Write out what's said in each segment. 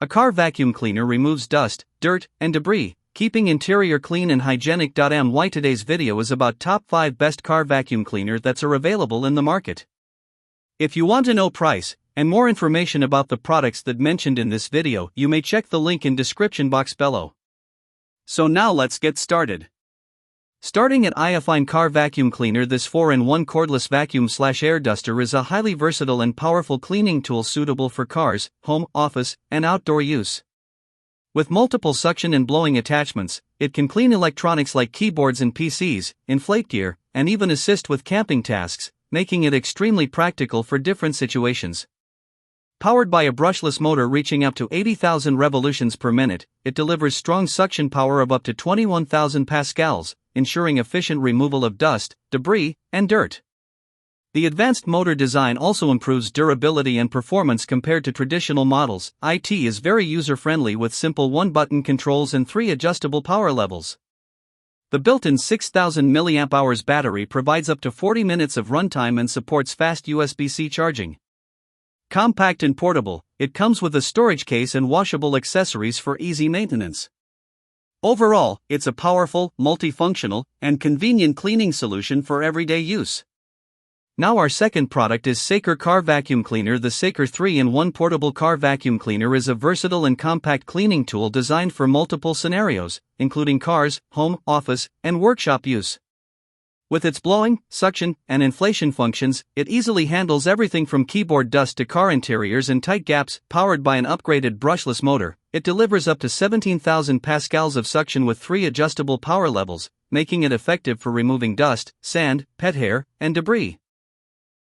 A car vacuum cleaner removes dust, dirt, and debris, keeping interior clean and hygienic. Today's video is about top 5 best car vacuum cleaner that's available in the market. If you want to know price and more information about the products that mentioned in this video, you may check the link in description box below. So now let's get started. Starting at HengShine Car Vacuum Cleaner. This 4-in-1 cordless vacuum/air duster is a highly versatile and powerful cleaning tool suitable for cars, home, office, and outdoor use. With multiple suction and blowing attachments, it can clean electronics like keyboards and PCs, inflate gear, and even assist with camping tasks, making it extremely practical for different situations. Powered by a brushless motor reaching up to 80,000 revolutions per minute, it delivers strong suction power of up to 21,000 pascals, ensuring efficient removal of dust, debris, and dirt. The advanced motor design also improves durability and performance compared to traditional models. It is very user-friendly with simple 1-button controls and 3 adjustable power levels. The built-in 6,000 mAh battery provides up to 40 minutes of runtime and supports fast USB-C charging. Compact and portable, it comes with a storage case and washable accessories for easy maintenance. Overall, it's a powerful, multifunctional, and convenient cleaning solution for everyday use. Now our second product is Trscjxn Car Vacuum Cleaner. The Trscjxn 3-in-1 portable car vacuum cleaner is a versatile and compact cleaning tool designed for multiple scenarios, including cars, home, office, and workshop use. With its blowing, suction, and inflation functions, it easily handles everything from keyboard dust to car interiors and tight gaps. Powered by an upgraded brushless motor, it delivers up to 17,000 pascals of suction with 3 adjustable power levels, making it effective for removing dust, sand, pet hair, and debris.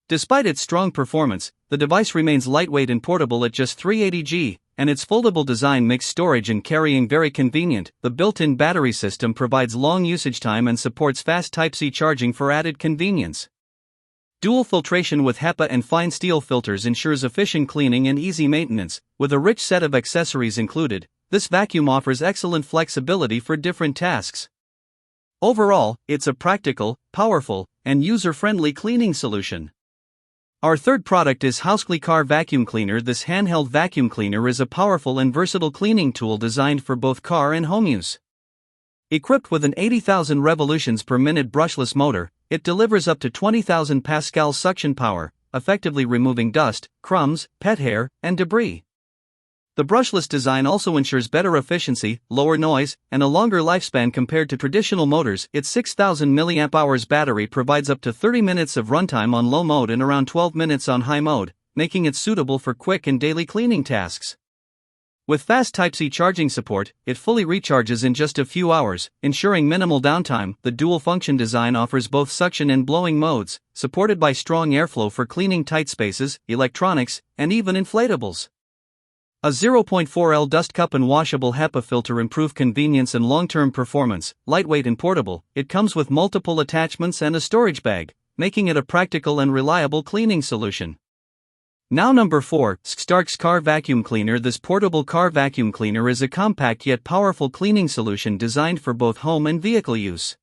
Despite its strong performance, the device remains lightweight and portable at just 380 g, and its foldable design makes storage and carrying very convenient. The built-in battery system provides long usage time and supports fast Type-C charging for added convenience. Dual filtration with HEPA and fine steel filters ensures efficient cleaning and easy maintenance. With a rich set of accessories included, this vacuum offers excellent flexibility for different tasks. Overall, it's a practical, powerful, and user-friendly cleaning solution. Our third product is HengShine Car Vacuum Cleaner. This handheld vacuum cleaner is a powerful and versatile cleaning tool designed for both car and home use. Equipped with an 80,000 revolutions per minute brushless motor, it delivers up to 20,000 pascals suction power, effectively removing dust, crumbs, pet hair, and debris. The brushless design also ensures better efficiency, lower noise, and a longer lifespan compared to traditional motors. Its 6,000 mAh battery provides up to 30 minutes of runtime on low mode and around 12 minutes on high mode, making it suitable for quick and daily cleaning tasks. With fast Type-C charging support, it fully recharges in just a few hours, ensuring minimal downtime. The dual-function design offers both suction and blowing modes, supported by strong airflow for cleaning tight spaces, electronics, and even inflatables. A 0.4L dust cup and washable HEPA filter improve convenience and long-term performance. Lightweight and portable, it comes with multiple attachments and a storage bag, making it a practical and reliable cleaning solution. Now number 4, Trscjxn Car Vacuum Cleaner. This portable car vacuum cleaner is a compact yet powerful cleaning solution designed for both home and vehicle use.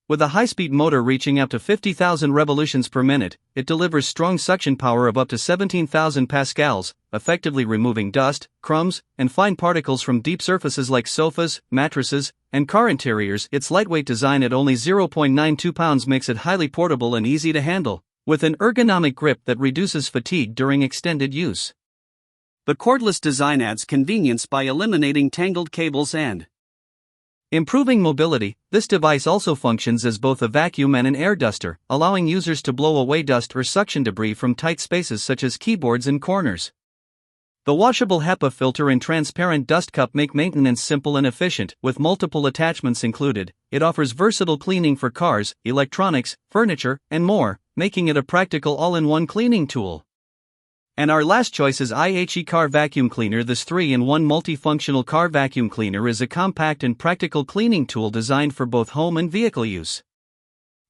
With a high-speed motor reaching up to 50,000 revolutions per minute, it delivers strong suction power of up to 17,000 pascals, effectively removing dust, crumbs, and fine particles from deep surfaces like sofas, mattresses, and car interiors. Its lightweight design at only 0.92 pounds makes it highly portable and easy to handle, with an ergonomic grip that reduces fatigue during extended use. The cordless design adds convenience by eliminating tangled cables and improving mobility. This device also functions as both a vacuum and an air duster, allowing users to blow away dust or suction debris from tight spaces such as keyboards and corners. The washable HEPA filter and transparent dust cup make maintenance simple and efficient. With multiple attachments included, it offers versatile cleaning for cars, electronics, furniture, and more, making it a practical all-in-one cleaning tool. And our last choice is HengShine Car Vacuum Cleaner. This 3-in-1 multifunctional car vacuum cleaner is a compact and practical cleaning tool designed for both home and vehicle use.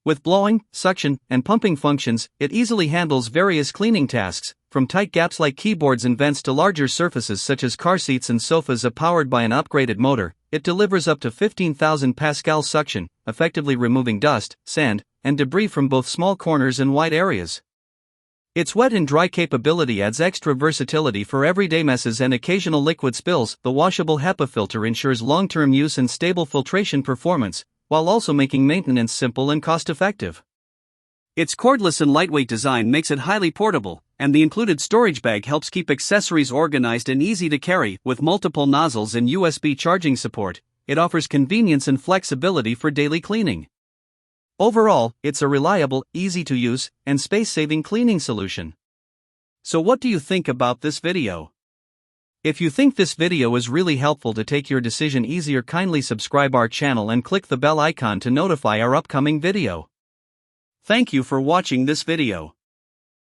With blowing, suction, and pumping functions, it easily handles various cleaning tasks, from tight gaps like keyboards and vents to larger surfaces such as car seats and sofas. Powered by an upgraded motor, it delivers up to 15,000 pascal suction, effectively removing dust, sand, and debris from both small corners and wide areas. Its wet and dry capability adds extra versatility for everyday messes and occasional liquid spills. The washable HEPA filter ensures long-term use and stable filtration performance, while also making maintenance simple and cost-effective. Its cordless and lightweight design makes it highly portable, and the included storage bag helps keep accessories organized and easy to carry. With multiple nozzles and USB charging support, it offers convenience and flexibility for daily cleaning. Overall, it's a reliable, easy-to-use, and space-saving cleaning solution. So what do you think about this video? If you think this video is really helpful to take your decision easier, kindly subscribe our channel and click the bell icon to notify our upcoming video. Thank you for watching this video.